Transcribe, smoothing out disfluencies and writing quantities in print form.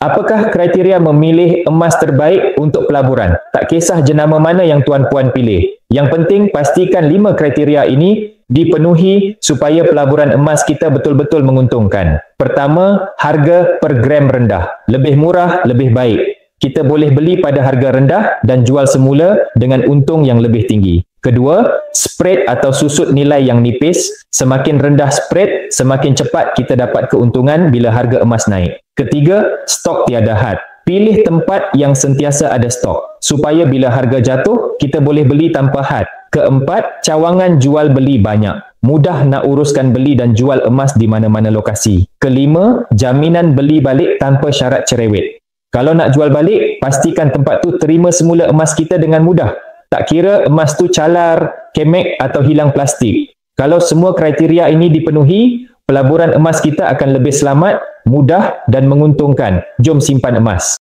Apakah kriteria memilih emas terbaik untuk pelaburan? Tak kisah jenama mana yang tuan-puan pilih. Yang penting pastikan 5 kriteria ini dipenuhi supaya pelaburan emas kita betul-betul menguntungkan. Pertama, harga per gram rendah. Lebih murah, lebih baik. Kita boleh beli pada harga rendah dan jual semula dengan untung yang lebih tinggi. Kedua, spread atau susut nilai yang nipis. Semakin rendah spread, semakin cepat kita dapat keuntungan bila harga emas naik. Ketiga, stok tiada had. Pilih tempat yang sentiasa ada stok, supaya bila harga jatuh, kita boleh beli tanpa had. Keempat, cawangan jual beli banyak. Mudah nak uruskan beli dan jual emas di mana-mana lokasi. Kelima, jaminan beli balik tanpa syarat cerewet. Kalau nak jual balik, pastikan tempat tu terima semula emas kita dengan mudah. Tak kira emas tu calar, kemek atau hilang plastik. Kalau semua kriteria ini dipenuhi, pelaburan emas kita akan lebih selamat, mudah dan menguntungkan. Jom simpan emas.